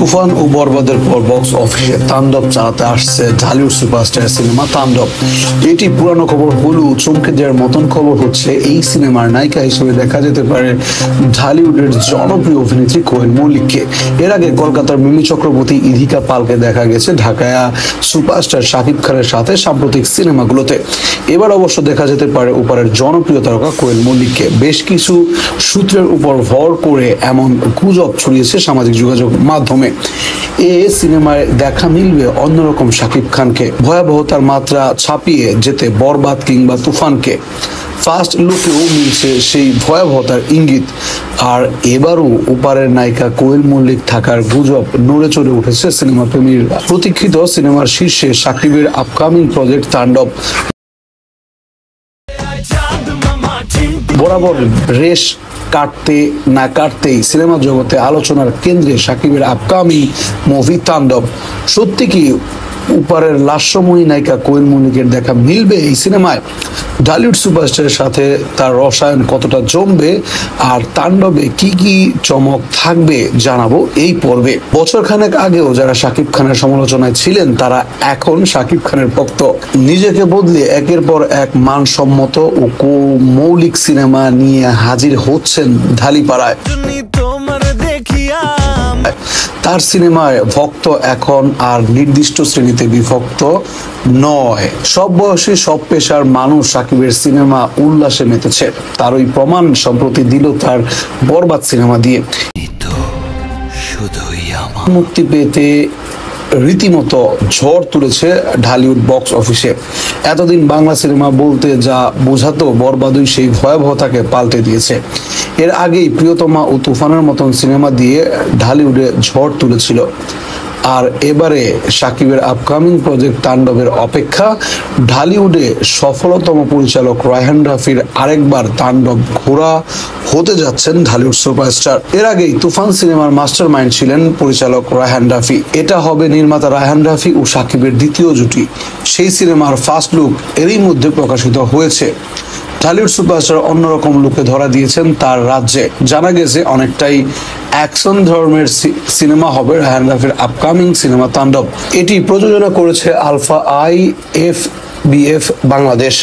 তুফান ও বরবাদের পর বক্স অফিসে তাণ্ডব চালাতে আসছে ঢালিউড সুপারস্টার সিনেমা তাণ্ডব। এটি পুরানো খবর হলেও চমকে দেওয়ার মতন খবর হচ্ছে এই সিনেমার নায়িকা হিসেবে দেখা যেতে পারে ঢালিউডের জনপ্রিয় অভিনেত্রী কোয়েল মল্লিককে। এর আগে কলকাতার মিমি চক্রবর্তী, ইধিকা পালকে দেখা গেছে ঢাকায় সুপারস্টার শাকিব খানের সাথে সাম্প্রতিক সিনেমাগুলোতে। এবার অবশ্য দেখা যেতে পারে উপরের জনপ্রিয় তারকা কোয়েল মল্লিককে। বেশ কিছু সূত্রের উপর ভর করে এমন গুজব ছড়িয়েছে সামাজিক যোগাযোগ মাধ্যমে। সিনেমায় দেখা মিলবে অন্যরকম শাকিব খানকে, ভয়াবহতার মাত্রা ছাপিয়ে যেতে বরবাদ কিংবা তুফানকে। ফার্স্ট লুকেও মিলছে সেই ভয়াবহতার ইঙ্গিত। আর এবারও ওপারের নায়িকা কোয়েল মল্লিক থাকার গুজব নড়ে চড়ে উঠেছে সিনেমা প্রেমীরা। প্রতীক্ষিত সিনেমার শীর্ষে সাকিবের আপকামিং প্রজেক্ট তাণ্ডব। বরাবর রেশ কাটতে না কাটতেই সিনেমা জগতে আলোচনার কেন্দ্রে সাকিবের আপকামিং মুভি তাণ্ডব। সত্যি কি উপরের লাস্যময়ী নায়িকা কোয়েল মল্লিকের দেখা মিলবে এই সিনেমায়? ঢালিউড সুপারস্টারের সাথে তার রসায়ন কতটা জমবে আর তাণ্ডবে কি কি চমক থাকবে জানাবো এই পর্বে। বছর খানেক আগেও যারা শাকিব খানের সমালোচনায় ছিলেন তারা এখন শাকিব খানের ভক্ত। নিজেকে বদলে একের পর এক মানসম্মত ও মৌলিক সিনেমা নিয়ে হাজির হচ্ছেন ঢালিপাড়ায়। তার সিনেমায় ভক্ত এখন আর নির্দিষ্ট শ্রেণীতে বিভক্ত নয়। সব বয়সী, সব পেশার মানুষ সাকিবের সিনেমা উল্লাসে মেতেছে। তার ওই প্রমাণ সম্প্রতি দিল তার বরবাদ সিনেমা দিয়ে। মুক্তি পেতে রীতিমতো ঝড় তুলেছে ঢালিউড বক্স অফিসে। এতদিন বাংলা সিনেমা বলতে যা বোঝাতো বরবাদই সেই ভয়াবহতাকে পাল্টে দিয়েছে। এর আগেই প্রিয়তমা ও তুফানের মতন সিনেমা দিয়ে ঢালিউডে ঝড় তুলেছিল। আর এবারে সাকিবের আপকামিং প্রজেক্ট তাণ্ডবের অপেক্ষা। ঢালিউডে সফলতম পরিচালক রায়হান রাফির আরেকবার তাণ্ডব ঘোরা হতে যাচ্ছেন ঢালিউড সুপারস্টার। এর আগেই তুফান সিনেমার মাস্টার মাইন্ড ছিলেন পরিচালক রায়হান রাফি। এটা হবে নির্মাতা রায়হান রাফি ও সাকিবের দ্বিতীয় জুটি। সেই সিনেমার ফার্স্ট লুক এরই মধ্যে প্রকাশিত হয়েছে। ঢালিউড সুপারস্টার অন্যরকম লুকে ধরা দিয়েছেন তার রাজ্যে। জানা গেছে অনেকটাই অ্যাকশন ধর্মের সিনেমা হবে রায়হান রাফির আপকামিং সিনেমা তাণ্ডব। এটি প্রযোজনা করেছে আলফা IFBF বাংলাদেশ।